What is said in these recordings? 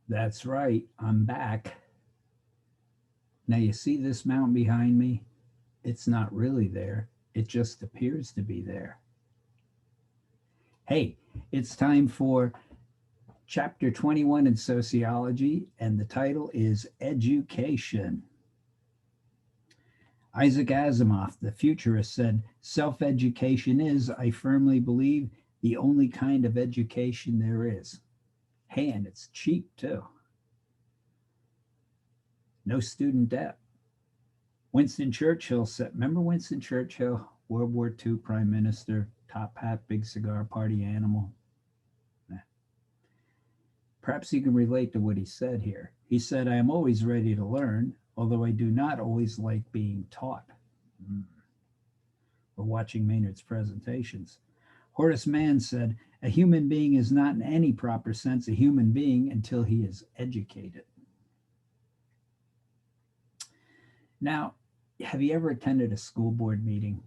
That's right, I'm back. Now, you see this mountain behind me? It's not really there, it just appears to be there. Hey, it's time for chapter 21 in sociology, and the title is Education. Isaac Asimov, the futurist, said, "Self education is, I firmly believe, the only kind of education there is." Hey, and it's cheap too. No student debt. Winston Churchill said, remember Winston Churchill, World War II Prime Minister, top hat, big cigar, party animal? Perhaps you can relate to what he said here. He said, "I am always ready to learn, although I do not always like being taught." Mm. Or watching Maynard's presentations. Horace Mann said, "A human being is not in any proper sense a human being until he is educated." Now, have you ever attended a school board meeting?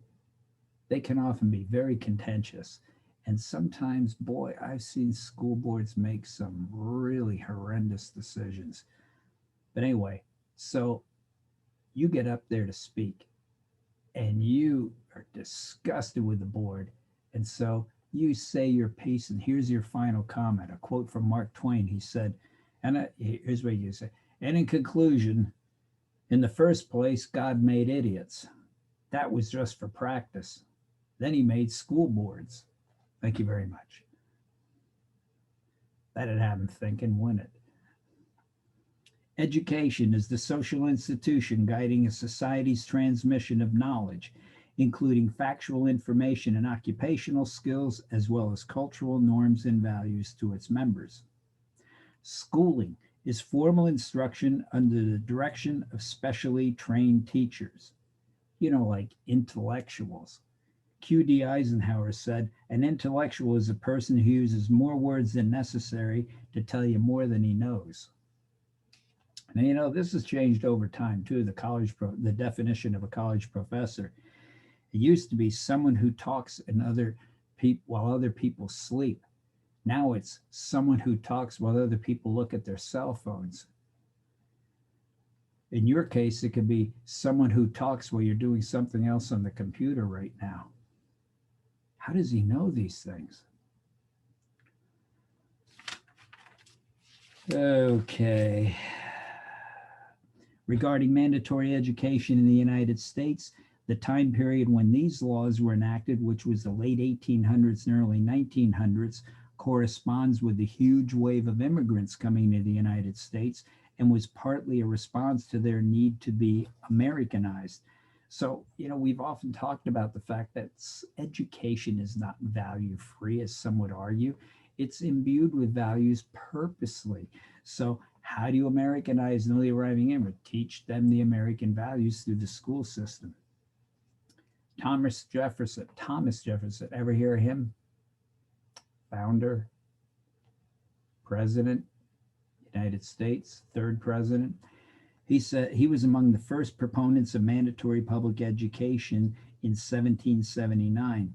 They can often be very contentious. And sometimes, boy, I've seen school boards make some really horrendous decisions. But anyway, so you get up there to speak and you are disgusted with the board. And so you say your piece, and here's your final comment. A quote from Mark Twain. He said, here's what you say. "And in conclusion, in the first place, God made idiots. That was just for practice. Then he made school boards." Thank you very much. That'd have him thinking, wouldn't it? Education is the social institution guiding a society's transmission of knowledge, including factual information and occupational skills, as well as cultural norms and values to its members. Schooling is formal instruction under the direction of specially trained teachers, like intellectuals. Q.D. Eisenhower said, "An intellectual is a person who uses more words than necessary to tell you more than he knows." Now, this has changed over time too. The definition of a college professor. It used to be someone who talks and other people while other people sleep. Now it's someone who talks while other people look at their cell phones. In your case, it could be someone who talks while you're doing something else on the computer right now. How does he know these things? Okay. Regarding mandatory education in the United States, the time period when these laws were enacted, which was the late 1800s and early 1900s, corresponds with the huge wave of immigrants coming to the United States and was partly a response to their need to be Americanized. So, we've often talked about the fact that education is not value free, as some would argue. It's imbued with values purposely. So, how do you Americanize newly arriving immigrants? Teach them the American values through the school system. Thomas Jefferson, ever hear of him? Founder, president, United States, third president. He said he was among the first proponents of mandatory public education in 1779.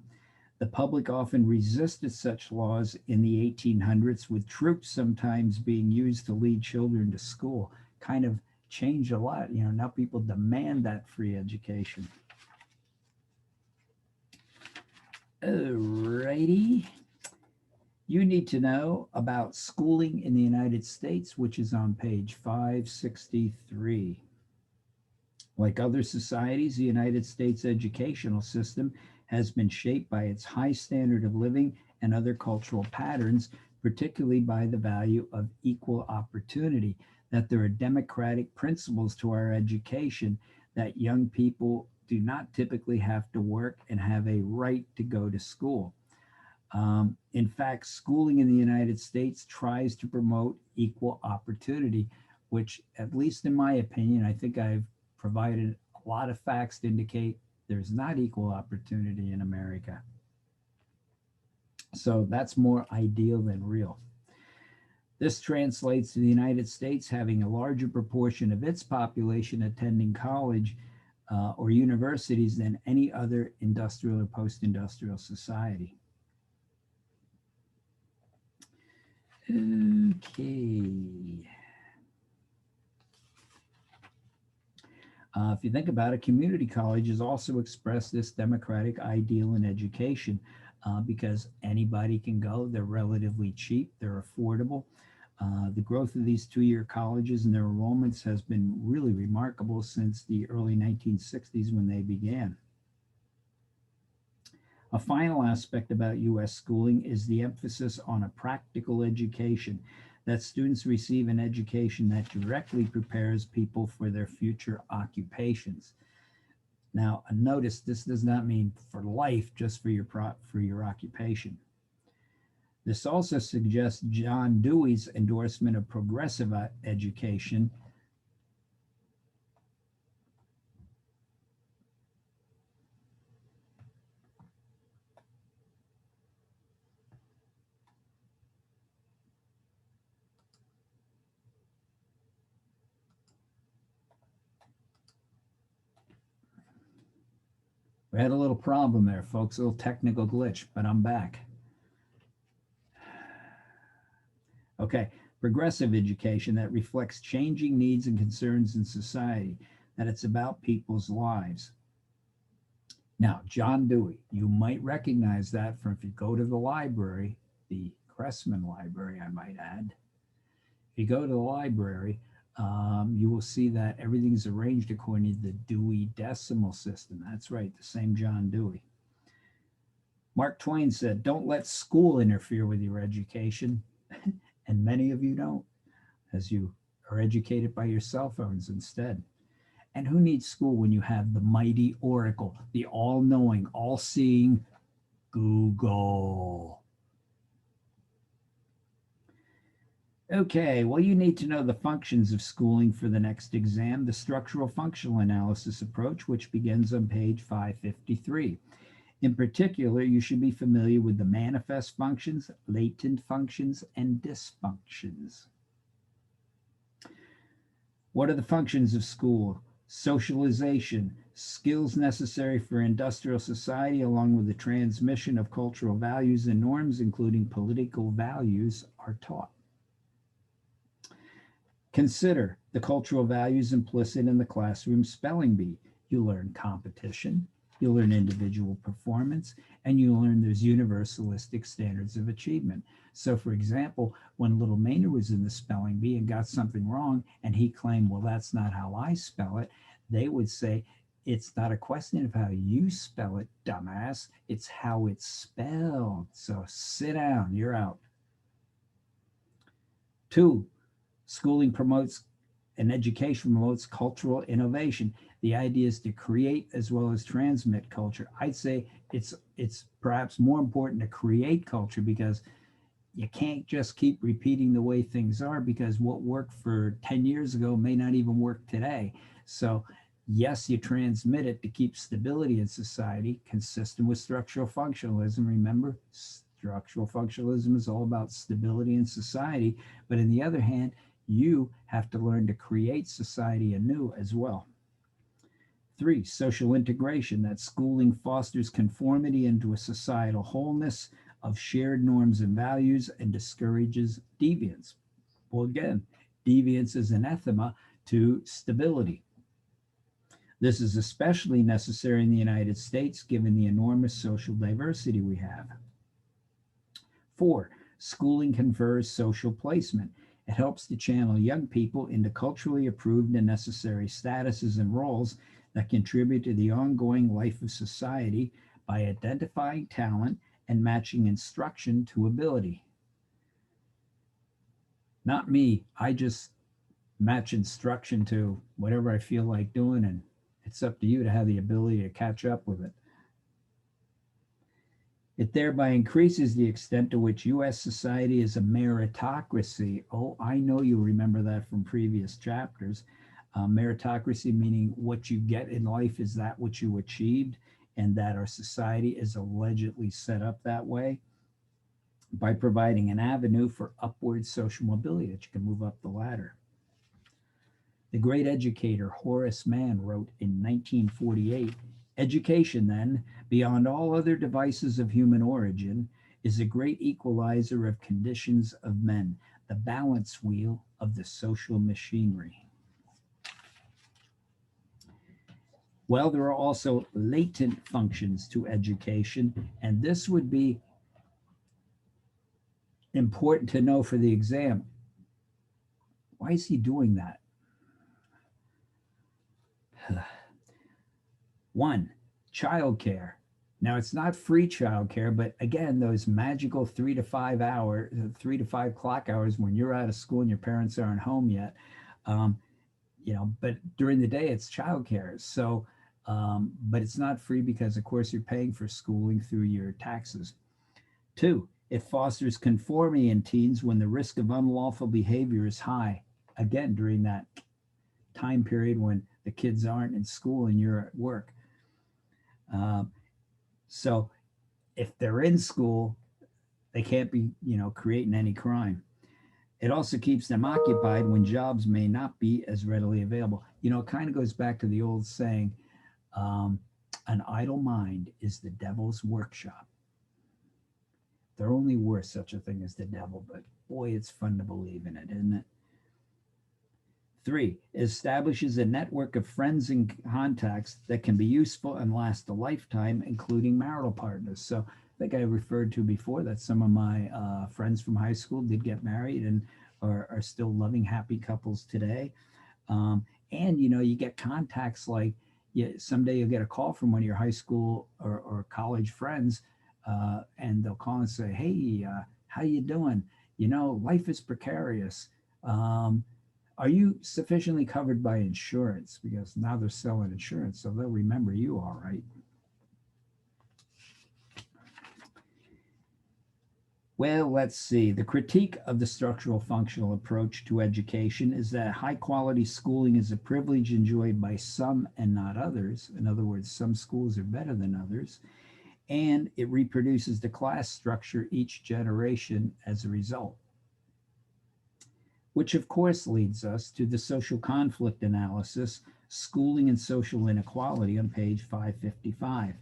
The public often resisted such laws in the 1800s, with troops sometimes being used to lead children to school. Kind of changed a lot. Now people demand that free education. Alrighty. You need to know about schooling in the United States, which is on page 563. Like other societies, the United States educational system has been shaped by its high standard of living and other cultural patterns, particularly by the value of equal opportunity, that there are democratic principles to our education, that young people do not typically have to work and have a right to go to school. In fact, schooling in the United States tries to promote equal opportunity, which, at least in my opinion, I think I've provided a lot of facts to indicate there's not equal opportunity in America. So that's more ideal than real. This translates to the United States having a larger proportion of its population attending college or universities than any other industrial or post-industrial society. Okay. If you think about it, community colleges also express this democratic ideal in education because anybody can go. They're relatively cheap, they're affordable. The growth of these two-year colleges and their enrollments has been really remarkable since the early 1960s when they began. A final aspect about U.S. schooling is the emphasis on a practical education, that students receive an education that directly prepares people for their future occupations. Now, notice this does not mean for life, just for your occupation. This also suggests John Dewey's endorsement of progressive education. We had a little problem there, folks, a little technical glitch, but I'm back. Okay, progressive education that reflects changing needs and concerns in society, that it's about people's lives. Now, John Dewey, you might recognize that from if you go to the library, the Cressman Library, I might add. If you go to the library, you will see that everything's arranged according to the Dewey Decimal System. That's right, the same John Dewey. Mark Twain said, "Don't let school interfere with your education." And many of you don't, as you are educated by your cell phones instead. And who needs school when you have the mighty oracle, the all-knowing, all-seeing Google? Okay, well, you need to know the functions of schooling for the next exam, the structural functional analysis approach, which begins on page 553. In particular, you should be familiar with the manifest functions, latent functions, and dysfunctions. What are the functions of school? Socialization, skills necessary for industrial society, along with the transmission of cultural values and norms, including political values, are taught. Consider the cultural values implicit in the classroom spelling bee. You learn competition, you learn individual performance, and you learn there's universalistic standards of achievement. So, for example, when little Maynard was in the spelling bee and got something wrong, and he claimed, well, that's not how I spell it, they would say, it's not a question of how you spell it, dumbass. It's how it's spelled. So sit down, you're out. 2, schooling promotes and education promotes cultural innovation. The idea is to create as well as transmit culture. I'd say it's perhaps more important to create culture because you can't just keep repeating the way things are, because what worked for 10 years ago may not even work today. So yes, you transmit it to keep stability in society, consistent with structural functionalism. Remember, structural functionalism is all about stability in society. But on the other hand, you have to learn to create society anew as well. 3, social integration, that schooling fosters conformity into a societal wholeness of shared norms and values and discourages deviance. Well, again, deviance is anathema to stability. This is especially necessary in the United States given the enormous social diversity we have. 4, schooling confers social placement. It helps to channel young people into culturally approved and necessary statuses and roles that contribute to the ongoing life of society by identifying talent and matching instruction to ability. Not me. I just match instruction to whatever I feel like doing, and it's up to you to have the ability to catch up with it. It thereby increases the extent to which U.S. society is a meritocracy. Oh, I know you remember that from previous chapters. Meritocracy meaning what you get in life is that what you achieved, and that our society is allegedly set up that way by providing an avenue for upward social mobility, that you can move up the ladder. The great educator Horace Mann wrote in 1948, "Education, then, beyond all other devices of human origin, is a great equalizer of conditions of men, the balance wheel of the social machinery." Well, there are also latent functions to education, and this would be important to know for the exam. Why is he doing that? One, childcare. Now, it's not free childcare, but again, those magical 3 to 5 clock hours when you're out of school and your parents aren't home yet, um, but during the day it's childcare. So, but it's not free because, of course, you're paying for schooling through your taxes. Two, it fosters conformity in teens when the risk of unlawful behavior is high. Again, during that time period when the kids aren't in school and you're at work. Um, so if they're in school, they can't be, creating any crime. It also keeps them occupied when jobs may not be as readily available. It kind of goes back to the old saying, um, an idle mind is the devil's workshop. There only were such a thing as the devil, but boy, it's fun to believe in it, isn't it? Three, it establishes a network of friends and contacts that can be useful and last a lifetime, including marital partners. So, like I referred to before, that some of my friends from high school did get married and are still loving, happy couples today. And you get contacts like someday you'll get a call from one of your high school or college friends, and they'll call and say, "Hey, how you doing? Life is precarious. Are you sufficiently covered by insurance?" Because now they're selling insurance, so they'll remember you all right. Well, let's see. The critique of the structural functional approach to education is that high quality schooling is a privilege enjoyed by some and not others. In other words, some schools are better than others. And it reproduces the class structure each generation as a result. Which, of course, leads us to the social conflict analysis, schooling and social inequality on page 555.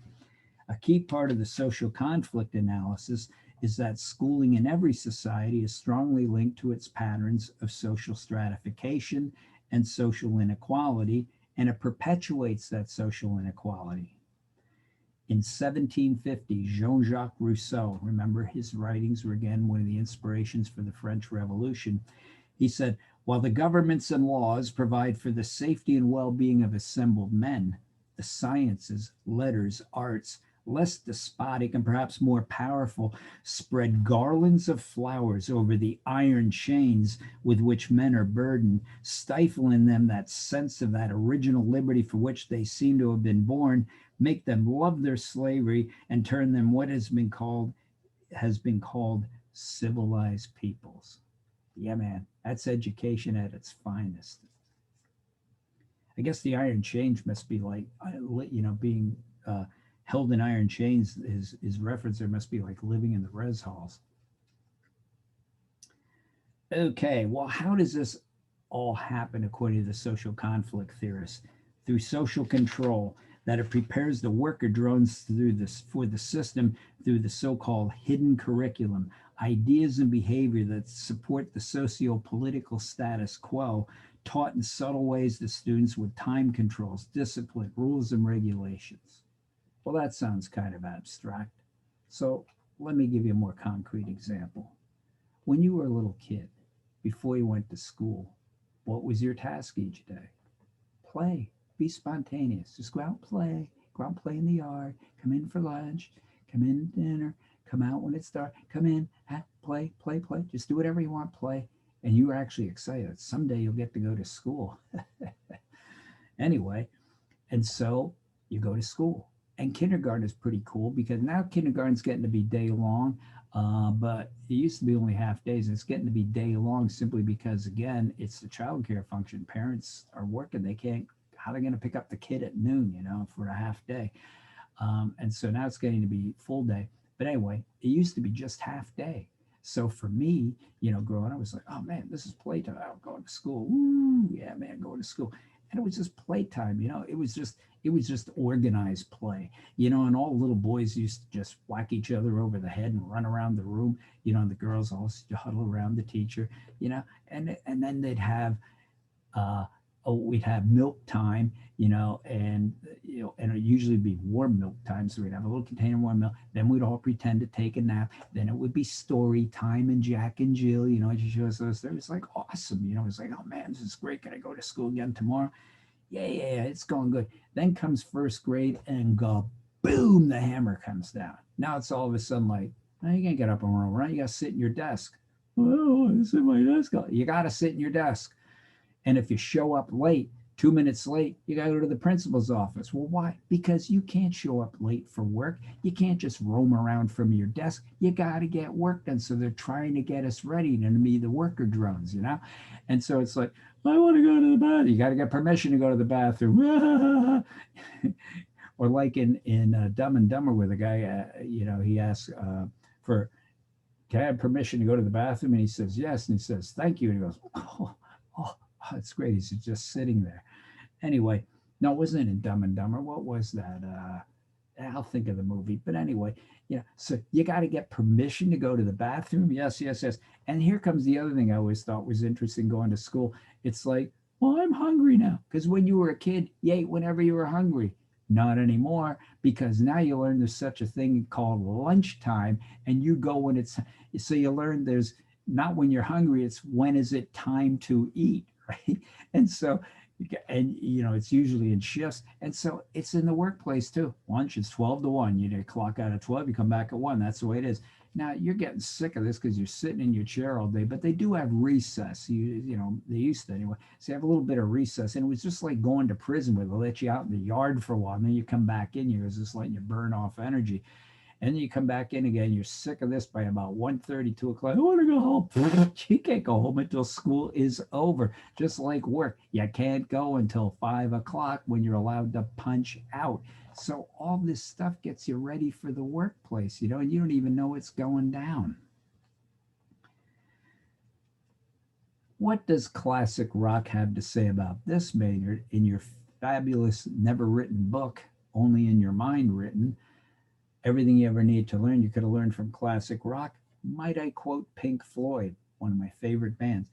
A key part of the social conflict analysis is that schooling in every society is strongly linked to its patterns of social stratification and social inequality, and it perpetuates that social inequality. In 1750, Jean Jacques Rousseau, remember his writings were again one of the inspirations for the French Revolution, he said, "While the governments and laws provide for the safety and well being of assembled men, the sciences, letters, arts, less despotic and perhaps more powerful, spread garlands of flowers over the iron chains with which men are burdened, stifle in them that sense of that original liberty for which they seem to have been born, make them love their slavery, and turn them what has been called civilized peoples." Yeah, man, that's education at its finest. I guess the iron chains must be like, being held in iron chains. His reference there must be like living in the res halls. Okay, well, how does this all happen according to the social conflict theorists? Through social control, that it prepares the worker drones through this for the system through the so-called hidden curriculum, ideas and behavior that support the socio-political status quo, taught in subtle ways to students with time controls, discipline, rules, and regulations. Well, that sounds kind of abstract. So let me give you a more concrete example. When you were a little kid, before you went to school, what was your task each day? Play. Be spontaneous. Just go out and play. Go out and play in the yard. Come in for lunch. Come in dinner. Come out when it's dark. Come in. Play, play, play. Just do whatever you want. Play. And you were actually excited. Someday you'll get to go to school. Anyway, and so you go to school. And kindergarten is pretty cool because now kindergarten's getting to be day long, but it used to be only half days. It's getting to be day long simply because, again, it's the child care function. Parents are working. They can't, how are they going to pick up the kid at noon, for a half day? And so now it's getting to be full day. But anyway, it used to be just half day. So for me, growing up, I was like, oh man, this is playtime. I'm going to school. Woo, yeah, man, going to school. And it was just playtime, it was just organized play, and all the little boys used to just whack each other over the head and run around the room, and the girls all huddle around the teacher, and then they'd have we'd have milk time, and and it'd usually be warm milk time. So we'd have a little container of warm milk. Then we'd all pretend to take a nap. Then it would be story time and Jack and Jill, she shows us. It was like awesome, It was like, oh man, this is great. Can I go to school again tomorrow? Yeah, it's going good. Then comes first grade and go, boom, the hammer comes down. Now it's all of a sudden like, now you can't get up and run around. You got to sit in your desk. Well, I sit in my desk. You got to sit in your desk. And if you show up late, 2 minutes late, you got to go to the principal's office. Well, why? Because you can't show up late for work. You can't just roam around from your desk. You got to get work done. So they're trying to get us ready to be the worker drones, And so it's like, I want to go to the bathroom. You got to get permission to go to the bathroom. Or like in Dumb and Dumber, where the guy, he asks for, can I have permission to go to the bathroom? And he says, yes. And he says, thank you. And he goes, oh, it's great. He's just sitting there. Anyway, no, it wasn't in Dumb and Dumber. What was that? I'll think of the movie. But anyway, so you got to get permission to go to the bathroom. Yes. And here comes the other thing I always thought was interesting going to school. It's like, well, I'm hungry now. Because when you were a kid, you ate whenever you were hungry. Not anymore, because now you learn there's such a thing called lunchtime, and you go when it's, so you learn there's not when you're hungry, it's when is it time to eat, right? And so, and it's usually in shifts. And so it's in the workplace too. Lunch is 12 to 1. You clock out at 12, you come back at 1. That's the way it is. Now you're getting sick of this because you're sitting in your chair all day, but they do have recess. They used to anyway. So you have a little bit of recess, and it was just like going to prison where they let you out in the yard for a while, and then you come back in. You're just letting you burn off energy, and then you come back in again. You're sick of this by about 1:30, 2 o'clock. I want to go home. You can't go home until school is over. Just like work, you can't go until 5 o'clock when you're allowed to punch out. So all this stuff gets you ready for the workplace, and you don't even know it's going down. What does classic rock have to say about this, Maynard, in your fabulous, never written book, only in your mind written, Everything You Ever Need to Learn You Could Have Learned from Classic Rock? Might I quote Pink Floyd, one of my favorite bands?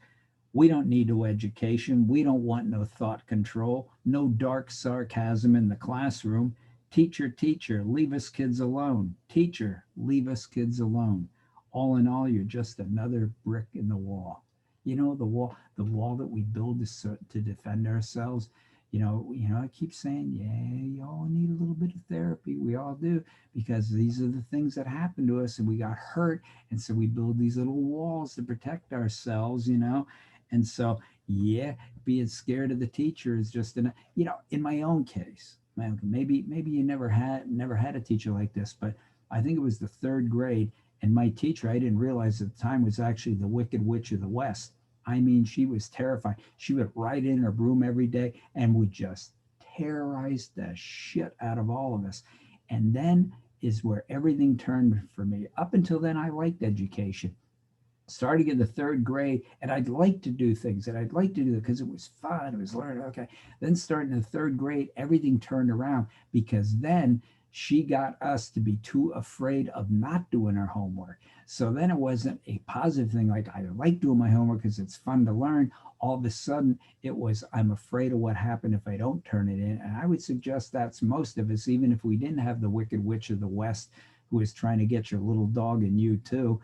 We don't need no education. We don't want no thought control, no dark sarcasm in the classroom. Teacher, teacher, leave us kids alone. Teacher, leave us kids alone. All in all, you're just another brick in the wall. The wall that we build to defend ourselves. I keep saying, yeah, you all need a little bit of therapy. We all do, because these are the things that happened to us and we got hurt. And so we build these little walls to protect ourselves, And so, yeah, being scared of the teacher is just in my own case. Maybe you never had a teacher like this, but I think it was the third grade, and my teacher, I didn't realize at the time, was actually the Wicked Witch of the West. I mean, she was terrifying. She would ride in her broom every day and would just terrorize the shit out of all of us. And then is where everything turned for me. Up until then, I liked education. Starting in the third grade, and I'd like to do things, and I'd like to do it because it was fun. It was learning. Okay. Then starting in the third grade, everything turned around, because then she got us to be too afraid of not doing our homework. So then it wasn't a positive thing like, I like doing my homework because it's fun to learn. All of a sudden it was, I'm afraid of what happened if I don't turn it in. And I would suggest that's most of us, even if we didn't have the Wicked Witch of the West who is trying to get your little dog and you too.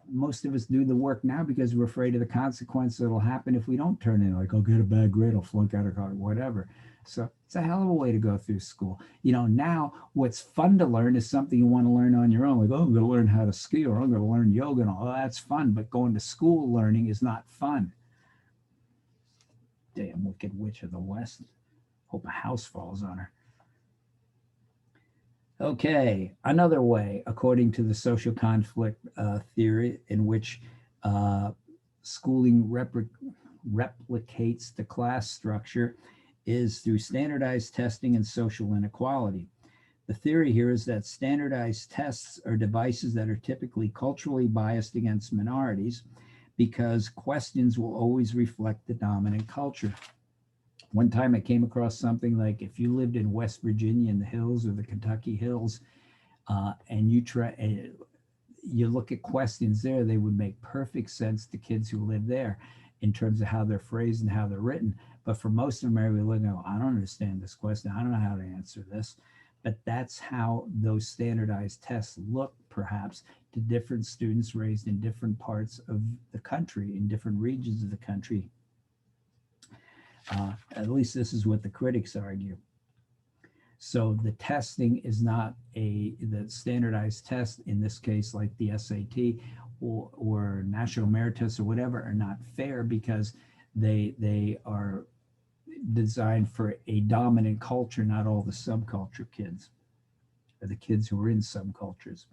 Most of us do the work now because we're afraid of the consequence that'll happen if we don't turn in. Like, I'll get a bad grade, I'll flunk out of college, whatever. So it's a hell of a way to go through school. Now what's fun to learn is something you want to learn on your own. Like, oh, I'm going to learn how to ski, or I'm going to learn yoga, and all that's fun. But going to school learning is not fun. Damn Wicked Witch of the West. Hope a house falls on her. Okay, another way, according to the social conflict theory, in which schooling replicates the class structure, is through standardized testing and social inequality. The theory here is that standardized tests are devices that are typically culturally biased against minorities, because questions will always reflect the dominant culture. One time I came across something like, if you lived in West Virginia in the hills or the Kentucky hills, and you look at questions there, they would make perfect sense to kids who live there. in terms of how they're phrased and how they're written. But for most of them, we look and go, I don't understand this question. I don't know how to answer this. But that's how those standardized tests look, perhaps, to different students raised in different parts of the country, in different regions of the country. At least this is what the critics argue. So the testing is not the standardized test, in this case, like the SAT or National Merit Test or whatever, are not fair because they are designed for a dominant culture, not all the subculture kids or the kids who are in subcultures.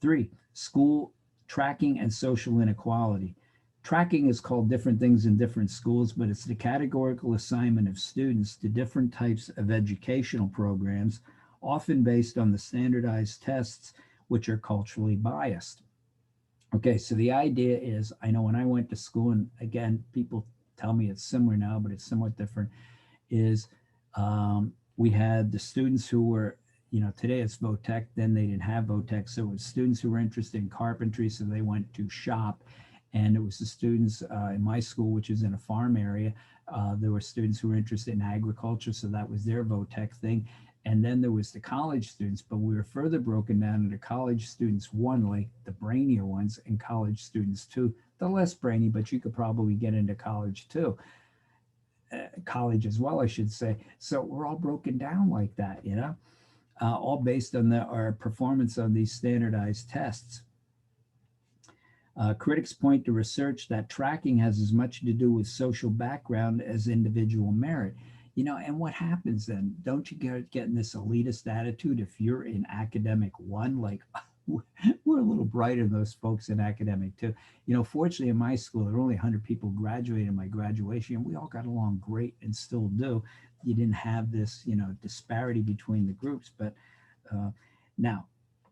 3, school tracking and social inequality. Tracking is called different things in different schools, but it's the categorical assignment of students to different types of educational programs, often based on the standardized tests, which are culturally biased. Okay, so the idea is, I know when I went to school, and again, people tell me it's similar now, but it's somewhat different, is we had the students who were, today it's VOTEC, then they didn't have VOTEC, so it was students who were interested in carpentry, so they went to shop. And it was the students in my school, which is in a farm area. There were students who were interested in agriculture, so that was their VOTEC thing. And then there was the college students, but we were further broken down into college students, 1, like the brainier ones, and college students 2, the less brainy, but you could probably get into college too. College as well, I should say. So we're all broken down like that, all based on our performance on these standardized tests. Critics point to research that tracking has as much to do with social background as individual merit. And what happens then? Don't you get in this elitist attitude if you're in academic 1, like we're a little brighter than those folks in academic 2. Fortunately in my school, there were only 100 people graduating my graduation, and we all got along great and still do. You didn't have this, disparity between the groups. But now,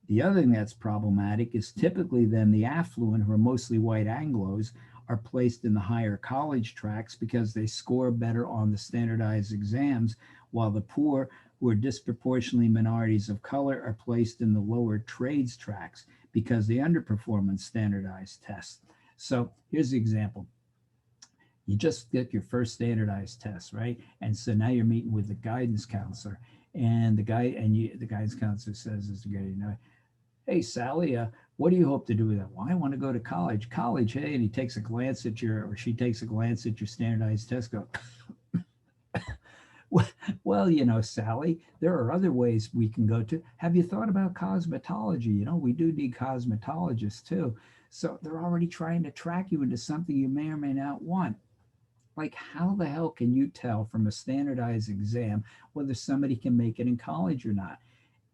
the other thing that's problematic is typically then the affluent, who are mostly white Anglos, are placed in the higher college tracks because they score better on the standardized exams, while the poor, who are disproportionately minorities of color, are placed in the lower trades tracks because they underperform on standardized tests. So here's the example. You just get your first standardized test, right? And so now you're meeting with the guidance counselor, and the guidance counselor says, hey, Sally, what do you hope to do with that? Well, I want to go to college. College, hey, and he takes a glance at she takes a glance at your standardized test, go, well, Sally, there are other ways we can go to. Have you thought about cosmetology? We do need cosmetologists too. So they're already trying to track you into something you may or may not want. Like, how the hell can you tell from a standardized exam whether somebody can make it in college or not?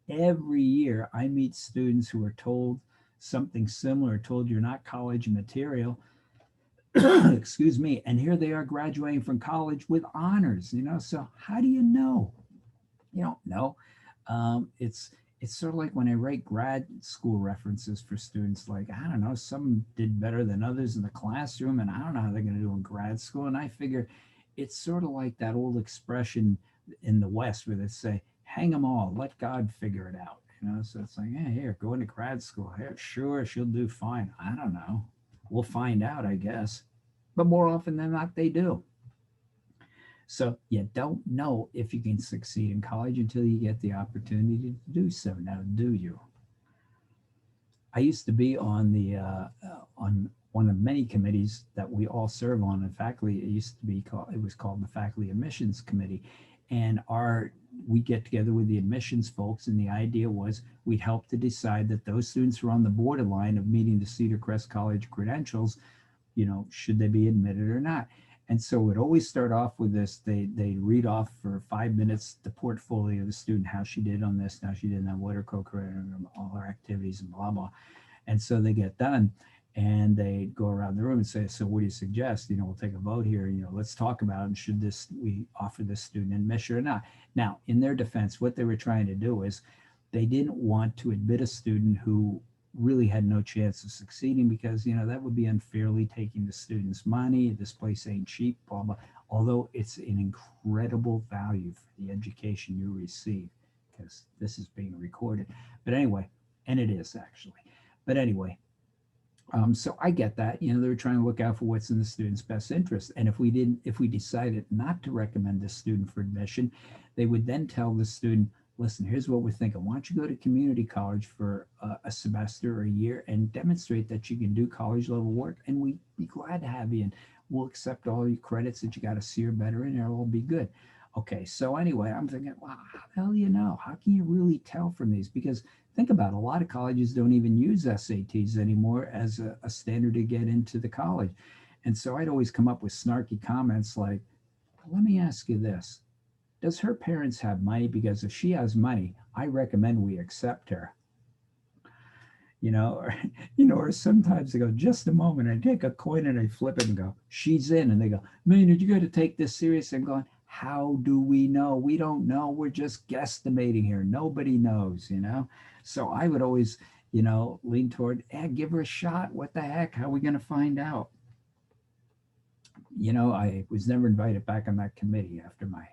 Every year I meet students who are told something similar, told you're not college material, excuse me, and here they are graduating from college with honors, so how do you know? You don't know. It's sort of like when I write grad school references for students, like, I don't know, some did better than others in the classroom, and I don't know how they're going to do in grad school. And I figure it's sort of like that old expression in the West where they say, hang them all, let God figure it out. So it's like, yeah, here, go into grad school. Here, sure, she'll do fine. I don't know. We'll find out, I guess. But more often than not, they do. So you don't know if you can succeed in college until you get the opportunity to do so. Now, do you? I used to be on one of many committees that we all serve on in faculty. It was called the Faculty Admissions Committee. And we get together with the admissions folks, and the idea was we'd help to decide that those students who are on the borderline of meeting the Cedar Crest College credentials, should they be admitted or not. And so it would always start off with this. They'd read off for 5 minutes the portfolio of the student, how she did on this, how she did on that, what her co-curriculum, all her activities, and blah, blah. And so they get done, and they go around the room and say, so what do you suggest? We'll take a vote here. Let's talk about it. And should we offer this student admission or not? Now, in their defense, what they were trying to do is they didn't want to admit a student who really had no chance of succeeding because, that would be unfairly taking the student's money. This place ain't cheap, blah, blah. Although it's an incredible value for the education you receive, because this is being recorded. But anyway, and it is actually. But anyway, So I get that. You know, they're trying to look out for what's in the student's best interest. And if we decided not to recommend this student for admission, they would then tell the student, listen, here's what we're thinking. Why don't you go to community college for a semester or a year and demonstrate that you can do college level work? And we'd be glad to have you. And we'll accept all your credits that you got a C or better in, and it'll all be good. Okay, so anyway, I'm thinking, wow, how the hell do you know? How can you really tell from these? Because think about it, a lot of colleges don't even use SATs anymore as a standard to get into the college. And so I'd always come up with snarky comments like, let me ask you this. Does her parents have money? Because if she has money, I recommend we accept her. You know, or, or sometimes they go, just a moment. I take a coin and I flip it and go, she's in. And they go, Maynard, you got to take this serious. I'm going, how do we know? We don't know. We're just guesstimating here. Nobody knows. So I would always, lean toward, give her a shot. What the heck? How are we going to find out? I was never invited back on that committee after my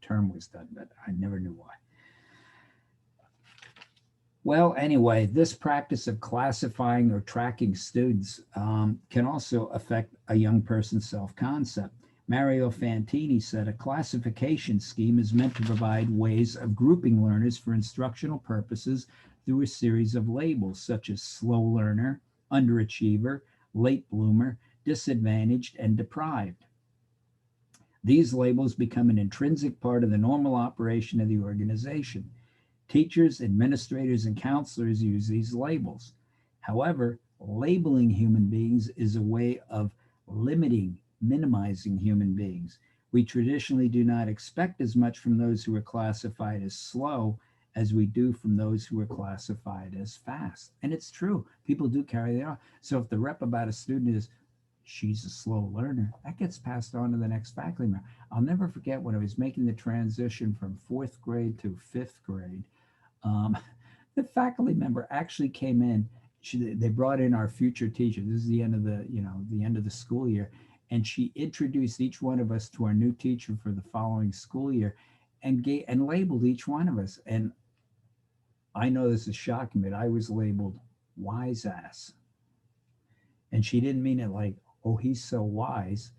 term was done, but I never knew why. Well, anyway, this practice of classifying or tracking students can also affect a young person's self-concept. Mario Fantini said a classification scheme is meant to provide ways of grouping learners for instructional purposes through a series of labels such as slow learner, underachiever, late bloomer, disadvantaged, and deprived. These labels become an intrinsic part of the normal operation of the organization. Teachers, administrators, and counselors use these labels. However, labeling human beings is a way of minimizing human beings. We traditionally do not expect as much from those who are classified as slow as we do from those who are classified as fast. And it's true, people do carry that on. So if the rep about a student is, she's a slow learner, that gets passed on to the next faculty member. I'll never forget when I was making the transition from fourth grade to fifth grade. Um, the faculty member actually came in. They brought in our future teacher. This is the end of the end of the school year, and she introduced each one of us to our new teacher for the following school year, and labeled each one of us. And I know this is shocking, but I was labeled wise ass, and she didn't mean it like, oh, he's so wise.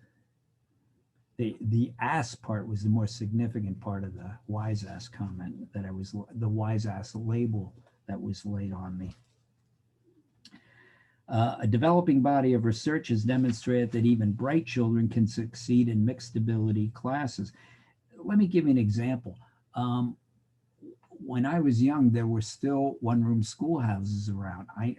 The ass part was the more significant part of the wise ass comment, that I was the wise ass label that was laid on me. A developing body of research has demonstrated that even bright children can succeed in mixed ability classes. Let me give you an example. When I was young, there were still one-room schoolhouses around. I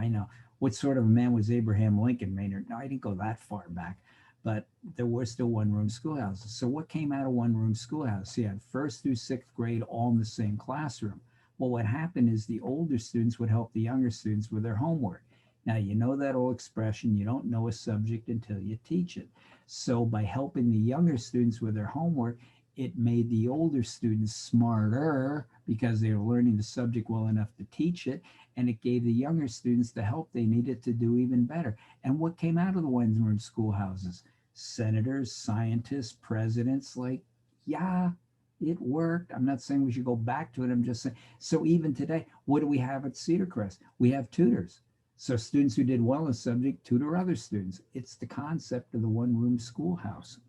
know. What sort of a man was Abraham Lincoln, Maynard? No, I didn't go that far back, but there were still one-room schoolhouses. So what came out of one-room schoolhouse? You had first through sixth grade all in the same classroom. Well, what happened is the older students would help the younger students with their homework. Now, you know that old expression, you don't know a subject until you teach it. So by helping the younger students with their homework, it made the older students smarter because they were learning the subject well enough to teach it, and it gave the younger students the help they needed to do even better. And what came out of the one-room schoolhouses? Senators, scientists, presidents. Yeah, it worked. I'm not saying we should go back to it. I'm just saying, so even today, what do we have at Cedar Crest? We have tutors. So students who did well in a subject tutor other students. It's the concept of the one-room schoolhouse.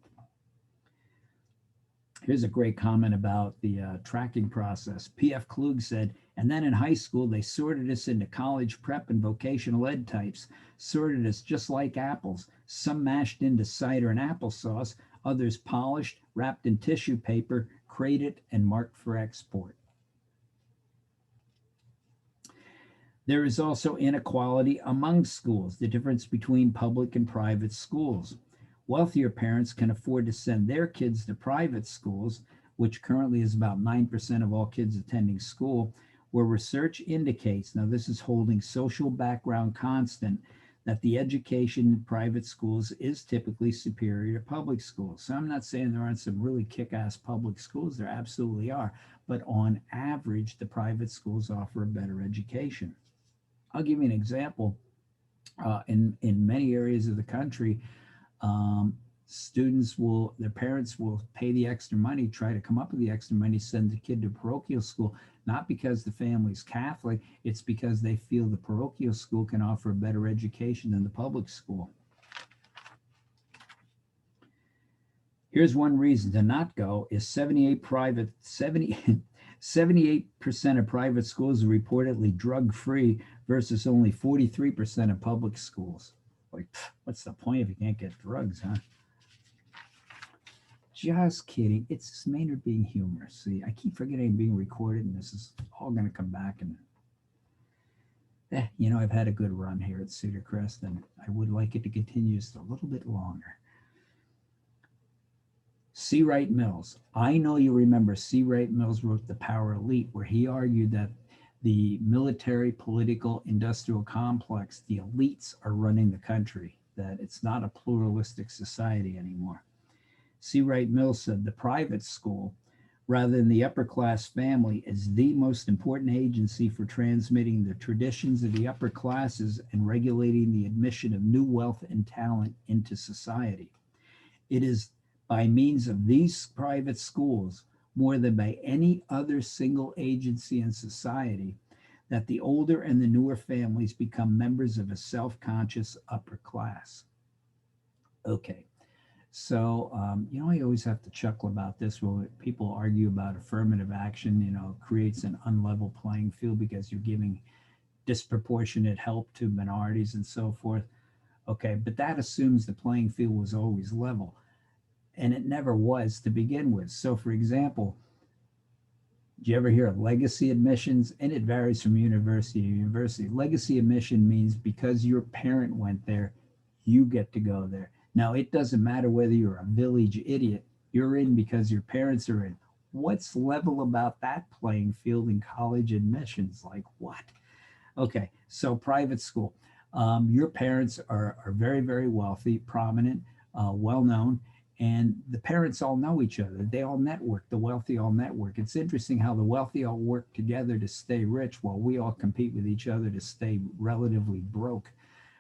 Here's a great comment about the tracking process. P.F. Klug said, and then in high school, they sorted us into college prep and vocational ed types, sorted us just like apples, some mashed into cider and applesauce, others polished, wrapped in tissue paper, crated, and marked for export. There is also inequality among schools, the difference between public and private schools. Wealthier parents can afford to send their kids to private schools, which currently is about 9% of all kids attending school, where research indicates, now this is holding social background constant, that the education in private schools is typically superior to public schools. So I'm not saying there aren't some really kick-ass public schools, there absolutely are, but on average, the private schools offer a better education. I'll give you an example. In many areas of the country, Their parents will pay the extra money, try to come up with the extra money, send the kid to parochial school, not because the family's Catholic, it's because they feel the parochial school can offer a better education than the public school. Here's one reason to not go is 78% of private schools are reportedly drug-free versus only 43% of public schools. Like, what's the point if you can't get drugs, huh? Just kidding. It's just Maynard being humorous. See, I keep forgetting I'm being recorded, and this is all going to come back. And, I've had a good run here at Cedar Crest, and I would like it to continue just a little bit longer. C. Wright Mills. I know you remember C. Wright Mills wrote The Power Elite, where he argued that the military, political, industrial complex, the elites are running the country, that it's not a pluralistic society anymore. C. Wright Mills said the private school, rather than the upper class family, is the most important agency for transmitting the traditions of the upper classes and regulating the admission of new wealth and talent into society. It is by means of these private schools, more than by any other single agency in society, that the older and the newer families become members of a self-conscious upper class. Okay, so, I always have to chuckle about this. Well, people argue about affirmative action, creates an unlevel playing field because you're giving disproportionate help to minorities and so forth. Okay, but that assumes the playing field was always level. And it never was to begin with. So, for example, do you ever hear of legacy admissions? And it varies from university to university. Legacy admission means because your parent went there, you get to go there. Now, it doesn't matter whether you're a village idiot, you're in because your parents are in. What's level about that playing field in college admissions? Like what? Okay, so private school. Your parents are very, very wealthy, prominent, well-known, and the parents all know each other. They all network. The wealthy all network. It's interesting how the wealthy all work together to stay rich while we all compete with each other to stay relatively broke.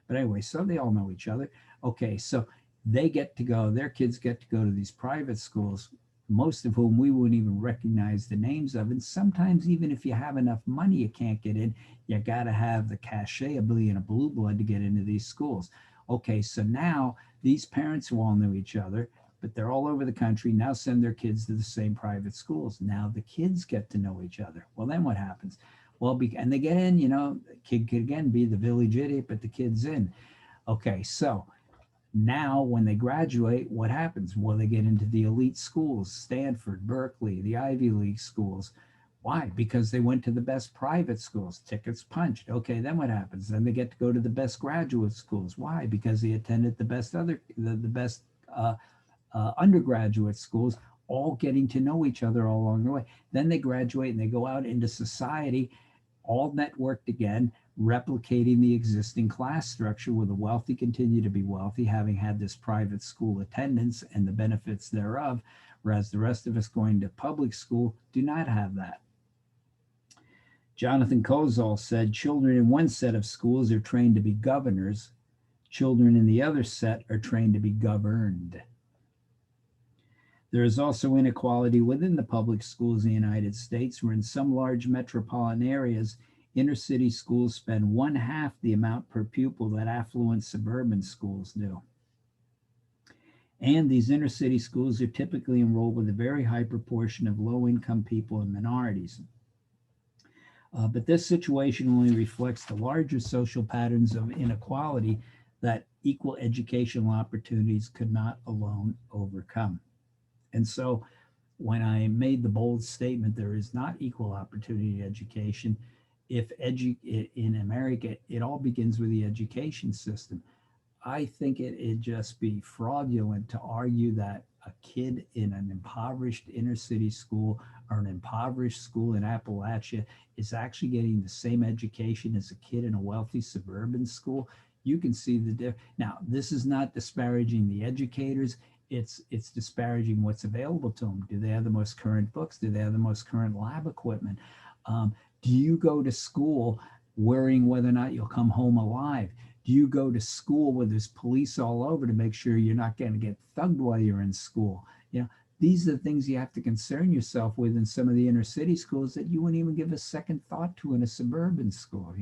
But anyway, so they all know each other. Okay, so they get to go, their kids get to go to these private schools, most of whom we wouldn't even recognize the names of. And sometimes even if you have enough money, you can't get in. You got to have the cachet, a billion of blue blood to get into these schools. Okay, so now these parents who all knew each other, but they're all over the country, now send their kids to the same private schools. Now the kids get to know each other. Well, then what happens? Well, and they get in, the kid could again be the village idiot, but the kid's in. Okay, so now when they graduate, what happens? Well, they get into the elite schools, Stanford, Berkeley, the Ivy League schools. Why? Because they went to the best private schools, tickets punched. Okay, then what happens? Then they get to go to the best graduate schools. Why? Because they attended the best undergraduate schools, all getting to know each other all along the way. Then they graduate and they go out into society, all networked again, replicating the existing class structure where the wealthy continue to be wealthy, having had this private school attendance and the benefits thereof, whereas the rest of us going to public school do not have that. Jonathan Kozol said, children in one set of schools are trained to be governors. Children in the other set are trained to be governed. There is also inequality within the public schools in the United States, where in some large metropolitan areas, inner city schools spend 1/2 the amount per pupil that affluent suburban schools do. And these inner city schools are typically enrolled with a very high proportion of low-income people and minorities. But this situation only reflects the larger social patterns of inequality that equal educational opportunities could not alone overcome. And so when I made the bold statement, there is not equal opportunity education, in America, it all begins with the education system. I think it'd just be fraudulent to argue that a kid in an impoverished inner city school or an impoverished school in Appalachia is actually getting the same education as a kid in a wealthy suburban school. You can see the difference. Now, this is not disparaging the educators. It's disparaging what's available to them. Do they have the most current books? Do they have the most current lab equipment? Do you go to school worrying whether or not you'll come home alive? Do you go to school where there's police all over to make sure you're not going to get thugged while you're in school? These are the things you have to concern yourself with in some of the inner city schools that you wouldn't even give a second thought to in a suburban school.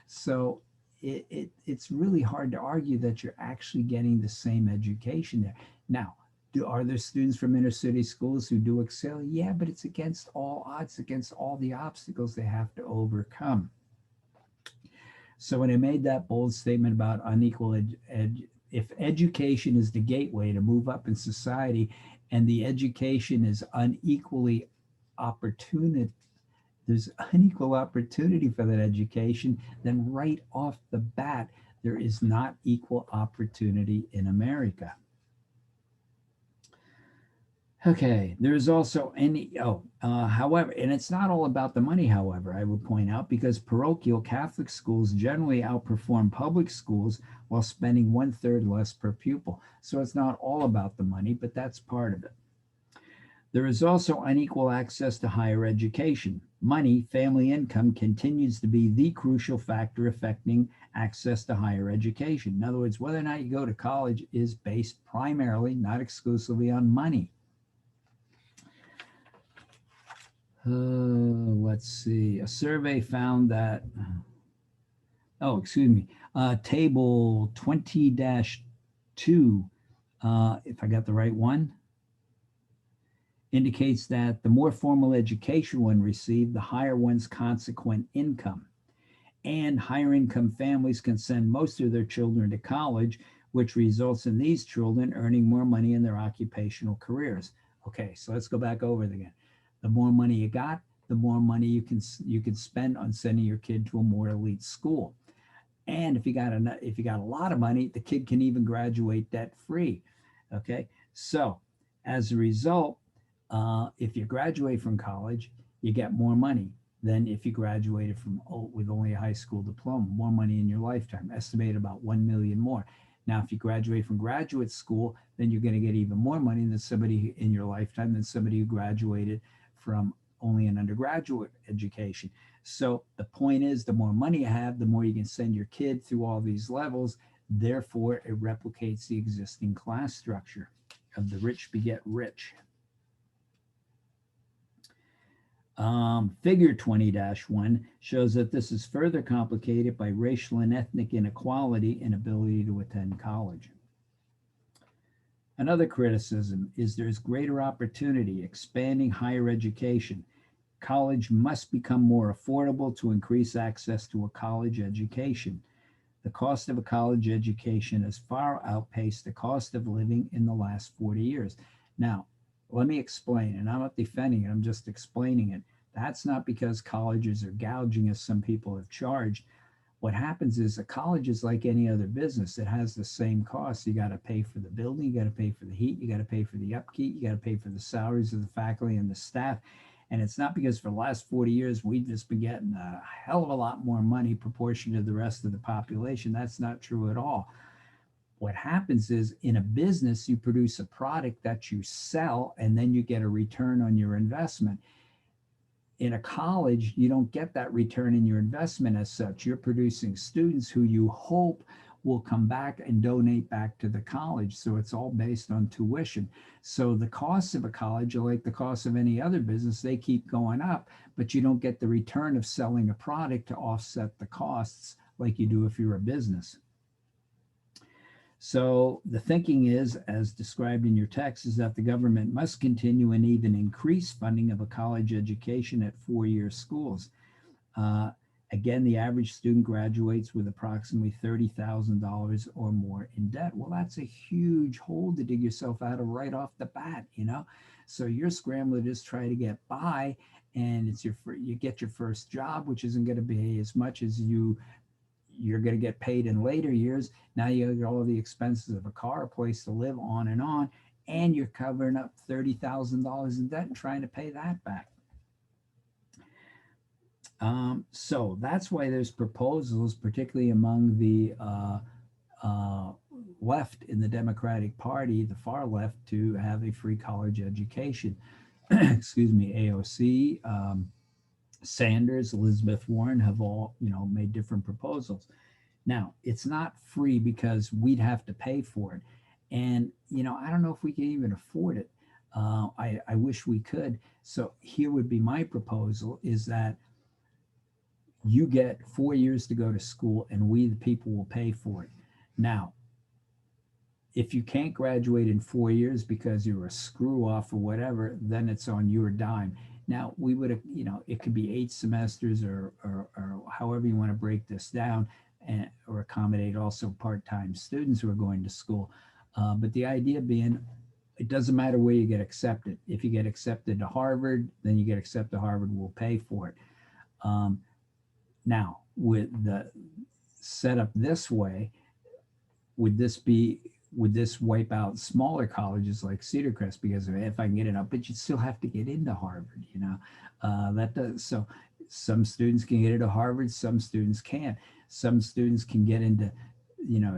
So it's really hard to argue that you're actually getting the same education there. Now, are there students from inner city schools who do excel? Yeah, but it's against all odds, against all the obstacles they have to overcome. So when I made that bold statement about unequal if education is the gateway to move up in society, and the education is unequally opportunity, there's unequal opportunity for that education, then right off the bat, there is not equal opportunity in America. Okay, there's also however, and it's not all about the money, however, I would point out, because parochial Catholic schools generally outperform public schools while spending 1/3 less per pupil. So it's not all about the money, but that's part of it. There is also unequal access to higher education. Money, family income, continues to be the crucial factor affecting access to higher education. In other words, whether or not you go to college is based primarily, not exclusively, on money. Let's see. A survey found that, table 20-2, if I got the right one, indicates that the more formal education one received, the higher one's consequent income. And higher income families can send most of their children to college, which results in these children earning more money in their occupational careers. Okay, so let's go back over it again. The more money you got, the more money you can spend on sending your kid to a more elite school. And if you got a lot of money, the kid can even graduate debt free. Okay, so as a result, if you graduate from college, you get more money than if you graduated with only a high school diploma. More money in your lifetime, estimated about 1 million more. Now, if you graduate from graduate school, then you're going to get even more money than somebody in your lifetime than somebody who graduated from only an undergraduate education. So the point is, the more money you have, the more you can send your kid through all these levels. Therefore, it replicates the existing class structure of the rich beget rich. Figure 20-1 shows that this is further complicated by racial and ethnic inequality in ability to attend college. Another criticism is there's greater opportunity expanding higher education. College must become more affordable to increase access to a college education. The cost of a college education has far outpaced the cost of living in the last 40 years. Now, let me explain, and I'm not defending it, I'm just explaining it. That's not because colleges are gouging, as some people have charged. What happens is a college is like any other business. It has the same costs. You got to pay for the building, you got to pay for the heat, you got to pay for the upkeep, you got to pay for the salaries of the faculty and the staff. And it's not because for the last 40 years, we've just been getting a hell of a lot more money proportion to the rest of the population. That's not true at all. What happens is, in a business, you produce a product that you sell, and then you get a return on your investment. In a college, you don't get that return in your investment as such. You're producing students who you hope will come back and donate back to the college. So it's all based on tuition. So the costs of a college are like the cost of any other business. They keep going up, but you don't get the return of selling a product to offset the costs like you do if you're a business. So the thinking is, as described in your text, is that the government must continue and even increase funding of a college education at four-year schools. Again, the average student graduates with approximately $30,000 or more in debt. Well, that's a huge hole to dig yourself out of right off the bat, So you're scrambling to just try to get by, and you get your first job, which isn't going to be as much as you're going to get paid in later years. Now you get all the expenses of a car, a place to live, on, and you're covering up $30,000 in debt and trying to pay that back. So that's why there's proposals, particularly among the left in the Democratic Party, the far left, to have a free college education. Excuse me, AOC, Sanders, Elizabeth Warren have all, made different proposals. Now, it's not free because we'd have to pay for it. And, I don't know if we can even afford it. I wish we could. So here would be my proposal is that you get 4 years to go to school and we, the people, will pay for it. Now, if you can't graduate in 4 years because you're a screw off or whatever, then it's on your dime. Now, we would have, it could be 8 semesters or however you want to break this down, or accommodate also part-time students who are going to school. But the idea being, it doesn't matter where you get accepted. If you get accepted to Harvard, then you get accepted to Harvard, we'll pay for it. Now, with the setup this way, would this wipe out smaller colleges like Cedar Crest? Because if I can get it up, but you still have to get into Harvard, that does. So some students can get into Harvard, some students can't. Some students can get into,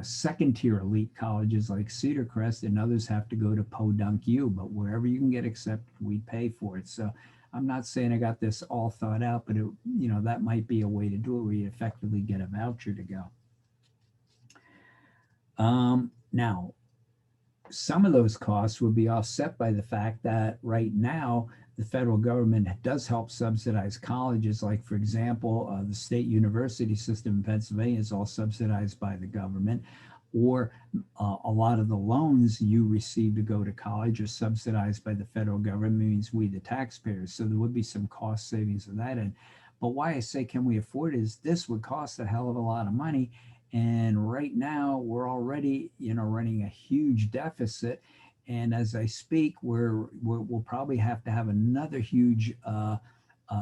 second tier elite colleges like Cedar Crest, and others have to go to Podunk U, but wherever you can get accepted, we pay for it. So I'm not saying I got this all thought out, but that might be a way to do it where you effectively get a voucher to go. Now, some of those costs would be offset by the fact that right now the federal government does help subsidize colleges. Like, for example, the state university system in Pennsylvania is all subsidized by the government, or a lot of the loans you receive to go to college are subsidized by the federal government, means we, the taxpayers. So there would be some cost savings of that end. But why I say, can we afford it, is this would cost a hell of a lot of money. And right now we're already, running a huge deficit. And as I speak, we'll probably have to have another huge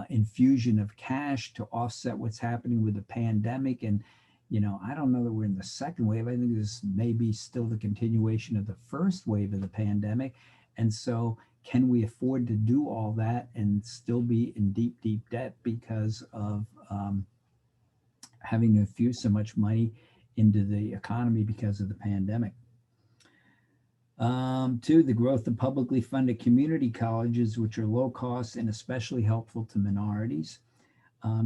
infusion of cash to offset what's happening with the pandemic. And, I don't know that we're in the second wave. I think this may be still the continuation of the first wave of the pandemic. And so can we afford to do all that and still be in deep, deep debt because of having to infuse so much money into the economy because of the pandemic? Two, the growth of publicly funded community colleges, which are low cost and especially helpful to minorities.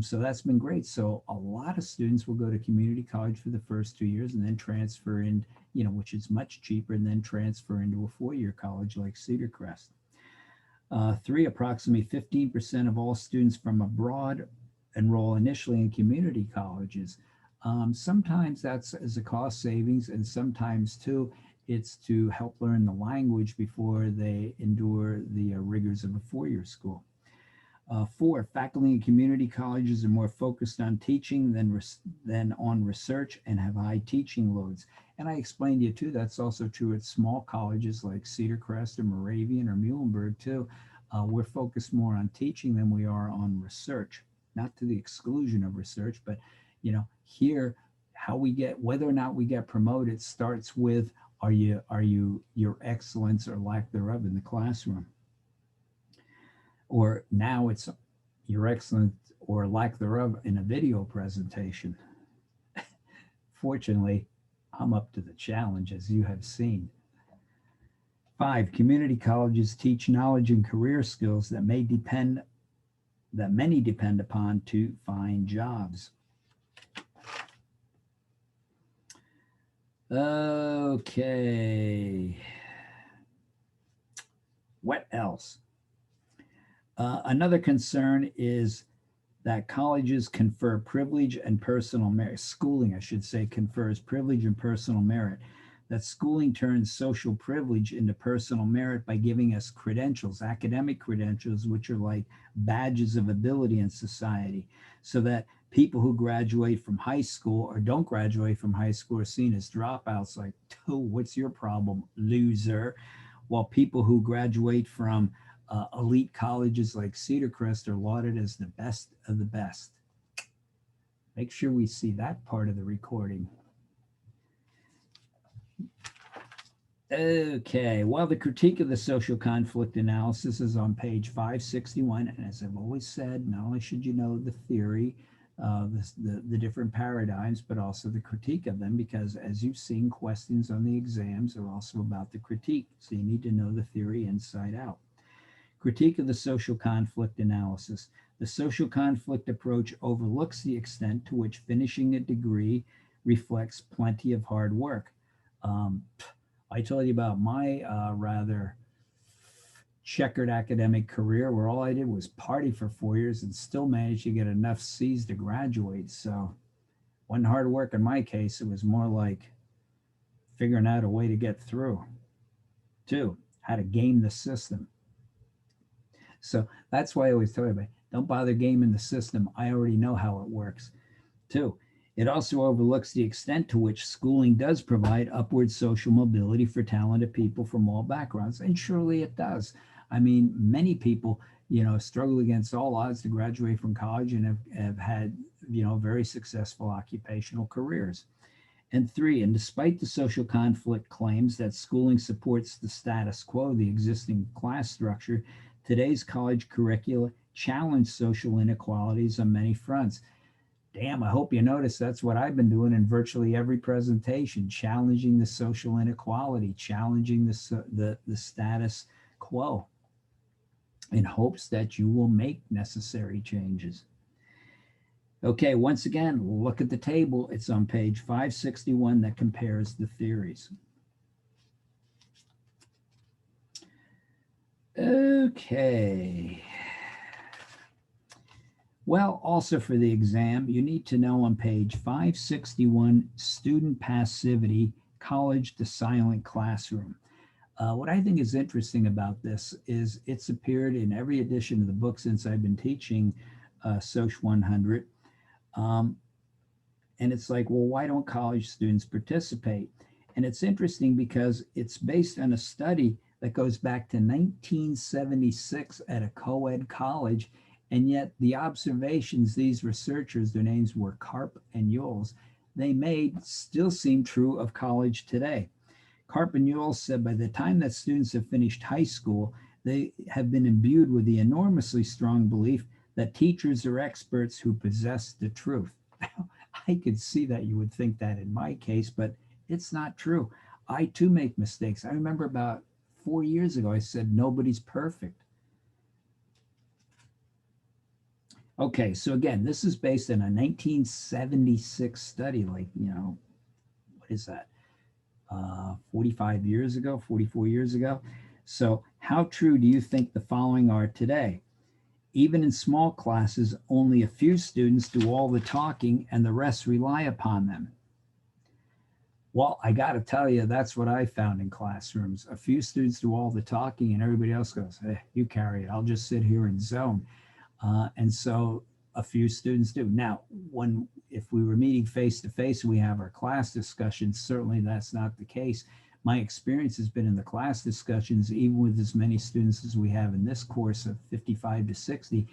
So that's been great. So a lot of students will go to community college for the first 2 years and then transfer in, which is much cheaper, and then transfer into a 4-year college like Cedar Crest. Three, approximately 15% of all students from abroad enroll initially in community colleges. Sometimes that's as a cost savings, and sometimes too, it's to help learn the language before they endure the rigors of a 4-year school. Four, faculty in community colleges are more focused on teaching than on research and have high teaching loads. And I explained to you too, that's also true at small colleges like Cedar Crest or Moravian or Muhlenberg too. We're focused more on teaching than we are on research, not to the exclusion of research, but here, how we get, whether or not we get promoted starts with, are you your excellence or lack thereof in the classroom? Or now it's your excellence or lack thereof in a video presentation. Fortunately, I'm up to the challenge, as you have seen. Five, community colleges teach knowledge and career skills that many depend upon to find jobs. Okay. What else? Another concern is that colleges confer privilege and personal merit. Schooling, I should say, confers privilege and personal merit. That schooling turns social privilege into personal merit by giving us credentials, academic credentials, which are like badges of ability in society, so that people who graduate from high school or don't graduate from high school are seen as dropouts, like, oh, what's your problem, loser? While people who graduate from elite colleges like Cedar Crest are lauded as the best of the best. Make sure we see that part of the recording. Okay, well, the critique of the social conflict analysis is on page 561. And as I've always said, not only should you know the theory, the different paradigms, but also the critique of them, because as you've seen, questions on the exams are also about the critique. So you need to know the theory inside out. Critique of the social conflict analysis. The social conflict approach overlooks the extent to which finishing a degree reflects plenty of hard work. Um, I told you about my rather checkered academic career where all I did was party for 4 years and still managed to get enough C's to graduate. So, wasn't hard work in my case. It was more like figuring out a way to get through. Two, how to game the system. So that's why I always tell everybody, don't bother gaming the system. I already know how it works. Two, it also overlooks the extent to which schooling does provide upward social mobility for talented people from all backgrounds. And surely it does. I mean, many people, struggle against all odds to graduate from college and have had, very successful occupational careers. And three, and despite the social conflict claims that schooling supports the status quo, the existing class structure, today's college curricula challenge social inequalities on many fronts. Damn, I hope you notice that's what I've been doing in virtually every presentation, challenging the social inequality, challenging the status quo in hopes that you will make necessary changes. Okay, once again, look at the table. It's on page 561 that compares the theories. Okay. Well, also for the exam, you need to know on page 561, student passivity, college to silent classroom. What I think is interesting about this is it's appeared in every edition of the book since I've been teaching Soc 100. And it's like, well, why don't college students participate? And it's interesting because it's based on a study that goes back to 1976 at a co-ed college. And yet the observations these researchers, their names were Karp and Yules, they made still seem true of college today. Karp and Yules said by the time that students have finished high school, they have been imbued with the enormously strong belief that teachers are experts who possess the truth. I could see that you would think that in my case, but it's not true. I too make mistakes. I remember about 4 years ago, I said, nobody's perfect. Okay, so again, this is based on a 1976 study, like, what is that? 45 years ago, 44 years ago. So how true do you think the following are today? Even in small classes, only a few students do all the talking and the rest rely upon them. Well, I got to tell you, that's what I found in classrooms. A few students do all the talking and everybody else goes, hey, you carry it. I'll just sit here and zone. And so a few students do. Now, if we were meeting face to face and we have our class discussions, certainly that's not the case. My experience has been in the class discussions, even with as many students as we have in this course of 55 to 60,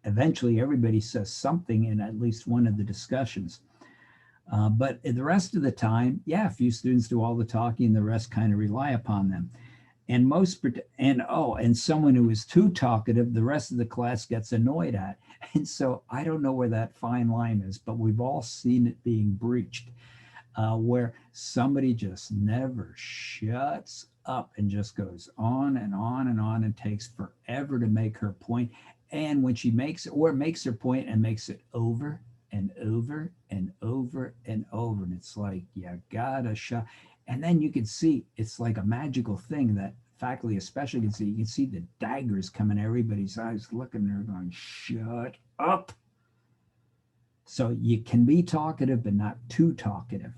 eventually everybody says something in at least one of the discussions. But the rest of the time, yeah, a few students do all the talking and the rest kind of rely upon them. And and someone who is too talkative, the rest of the class gets annoyed at. And so I don't know where that fine line is, but we've all seen it being breached. Where somebody just never shuts up and just goes on and on and on and takes forever to make her point. And when she makes her point and makes it over and over and over and over, and it's like, you gotta shut. And then you can see it's like a magical thing that faculty especially can see. You can see the daggers coming in everybody's eyes, looking at her going, shut up. So you can be talkative, but not too talkative.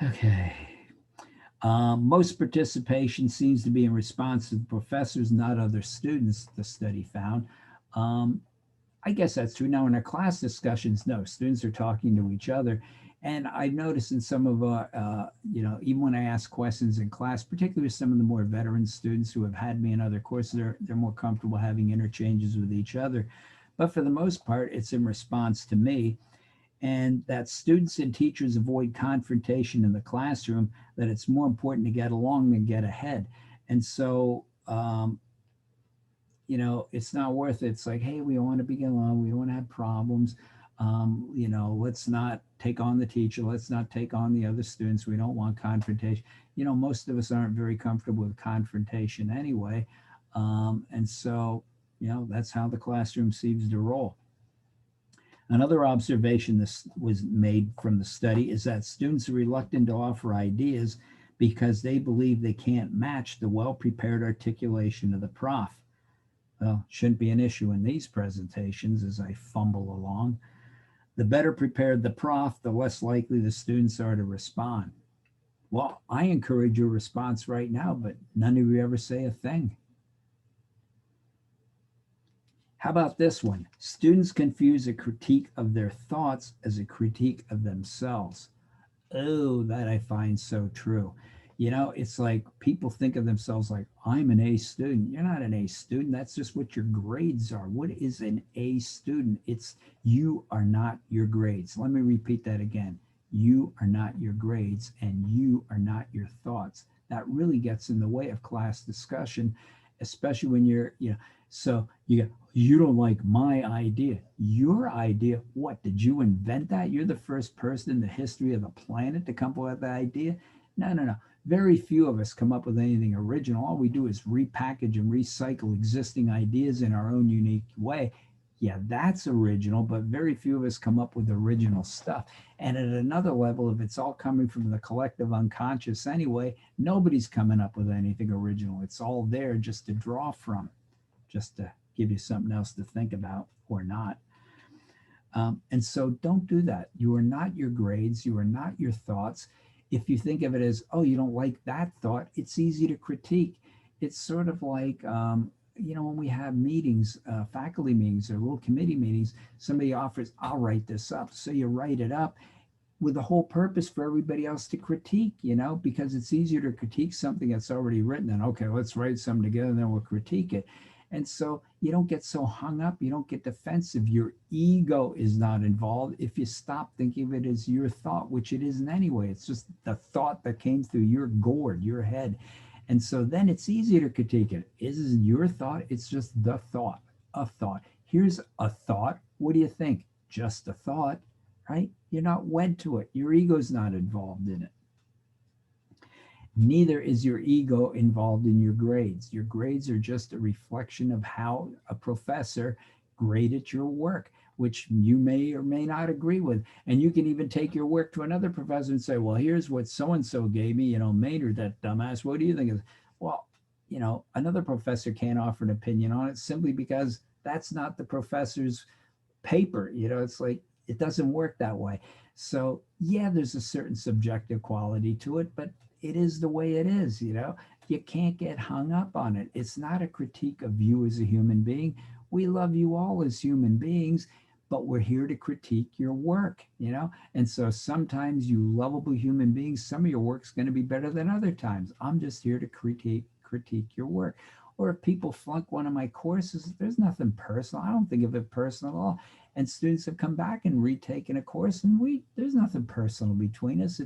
Okay. Most participation seems to be in response to the professors, not other students, the study found. I guess that's true. Now, in our class discussions, no, students are talking to each other. And I noticed in some of our, even when I ask questions in class, particularly with some of the more veteran students who have had me in other courses, they're more comfortable having interchanges with each other. But for the most part, it's in response to me. And that students and teachers avoid confrontation in the classroom, that it's more important to get along than get ahead. And so, it's not worth it. It's like, hey, we want to be along. We don't want to have problems. Let's not take on the teacher. Let's not take on the other students. We don't want confrontation. Most of us aren't very comfortable with confrontation anyway. And so, that's how the classroom seems to roll. Another observation this was made from the study is that students are reluctant to offer ideas because they believe they can't match the well-prepared articulation of the prof. Well, shouldn't be an issue in these presentations as I fumble along. The better prepared the prof, the less likely the students are to respond. Well, I encourage your response right now, but none of you ever say a thing. How about this one? Students confuse a critique of their thoughts as a critique of themselves. Oh, that I find so true. It's like people think of themselves like, I'm an A student. You're not an A student. That's just what your grades are. What is an A student? It's you are not your grades. Let me repeat that again. You are not your grades and you are not your thoughts. That really gets in the way of class discussion, especially when so you don't like my idea. Your idea, what? Did you invent that? You're the first person in the history of the planet to come up with that idea? No, no, no. Very few of us come up with anything original. All we do is repackage and recycle existing ideas in our own unique way. Yeah, that's original, but very few of us come up with original stuff. And at another level, if it's all coming from the collective unconscious anyway, nobody's coming up with anything original. It's all there just to draw from, just to give you something else to think about or not. And so don't do that. You are not your grades. You are not your thoughts. If you think of it as, oh, you don't like that thought, it's easy to critique. It's sort of like, when we have meetings, faculty meetings or little committee meetings, somebody offers, I'll write this up. So you write it up with the whole purpose for everybody else to critique, because it's easier to critique something that's already written than, okay, let's write something together and then we'll critique it. And so you don't get so hung up, you don't get defensive. Your ego is not involved if you stop thinking of it as your thought, which it isn't anyway. It's just the thought that came through your gourd, your head. And so then it's easier to critique it. It isn't your thought, it's just the thought, a thought. Here's a thought. What do you think? Just a thought, right? You're not wed to it. Your ego's not involved in it. Neither is your ego involved in your grades. Your grades are just a reflection of how a professor graded your work, which you may or may not agree with. And you can even take your work to another professor and say, well, here's what so-and-so gave me, Maynard, that dumbass. What do you think of? Well, another professor can't offer an opinion on it simply because that's not the professor's paper. It's like, it doesn't work that way. So yeah, there's a certain subjective quality to it, but it is the way it is. You can't get hung up on it. It's not a critique of you as a human being. We love you all as human beings, but we're here to critique your work. And so sometimes you lovable human beings, some of your work's going to be better than other times. I'm just here to critique your work. Or if people flunk one of my courses, there's nothing personal. I don't think of it personal at all. And students have come back and retaken a course, and there's nothing personal between us.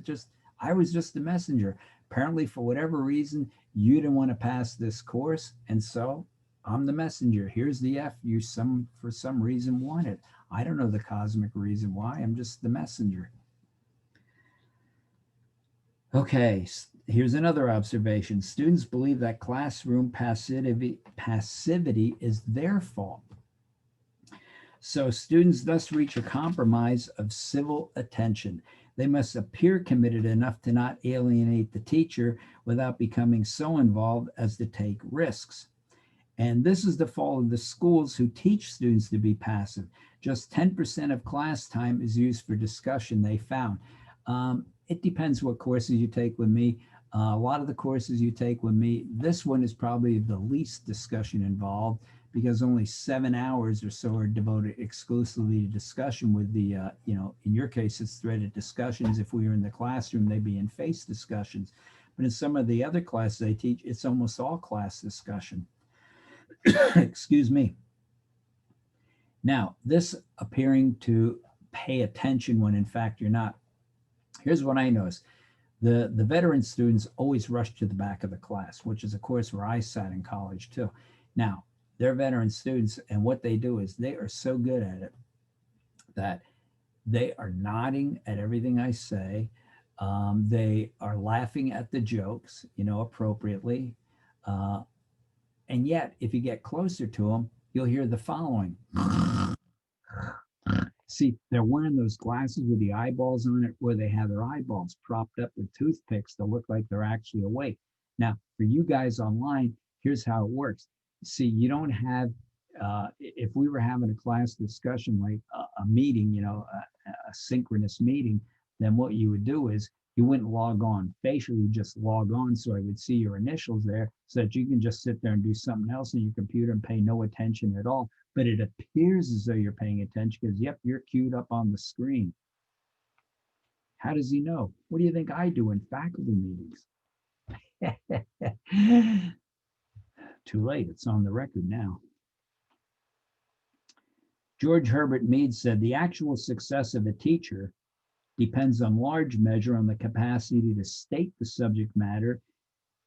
I was just the messenger. Apparently, for whatever reason, you didn't want to pass this course, and so I'm the messenger. Here's the F you for some reason wanted. I don't know the cosmic reason why. I'm just the messenger. Okay, here's another observation. Students believe that classroom passivity is their fault. So students thus reach a compromise of civil attention. They must appear committed enough to not alienate the teacher without becoming so involved as to take risks. And this is the fault of the schools who teach students to be passive. Just 10% of class time is used for discussion, they found. It depends what courses you take with me. A lot of the courses you take with me, this one is probably the least discussion involved because only 7 hours or so are devoted exclusively to discussion with the, in your case, it's threaded discussions. If we were in the classroom, they'd be in face discussions. But in some of the other classes I teach, it's almost all class discussion. Excuse me. Now, this appearing to pay attention when in fact you're not. Here's what I noticed. The veteran students always rush to the back of the class, which is, of course, where I sat in college too. Now, they're veteran students, and what they do is they are so good at it that they are nodding at everything I say. They are laughing at the jokes, appropriately. And yet, if you get closer to them, you'll hear the following. See, they're wearing those glasses with the eyeballs on it, where they have their eyeballs propped up with toothpicks to look like they're actually awake. Now, for you guys online, here's how it works. See, you don't have, if we were having a class discussion, like a meeting, a synchronous meeting, then what you would do is you wouldn't log on facially, you just log on so I would see your initials there so that you can just sit there and do something else on your computer and pay no attention at all. But it appears as though you're paying attention because, yep, you're queued up on the screen. How does he know? What do you think I do in faculty meetings? Too late, it's on the record now. George Herbert Mead said, the actual success of a teacher depends in large measure on the capacity to state the subject matter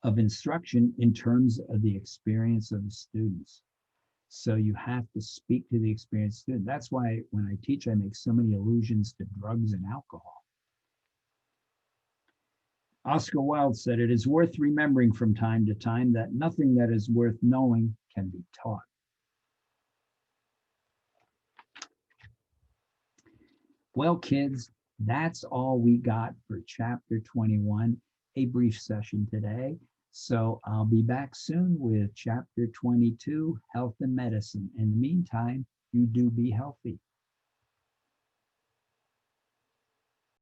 of instruction in terms of the experience of the students. So you have to speak to the experienced student. That's why when I teach, I make so many allusions to drugs and alcohol. Oscar Wilde said, it is worth remembering from time to time that nothing that is worth knowing can be taught. Well, kids, that's all we got for chapter 21, a brief session today. So I'll be back soon with chapter 22, health and medicine. In the meantime, you do be healthy.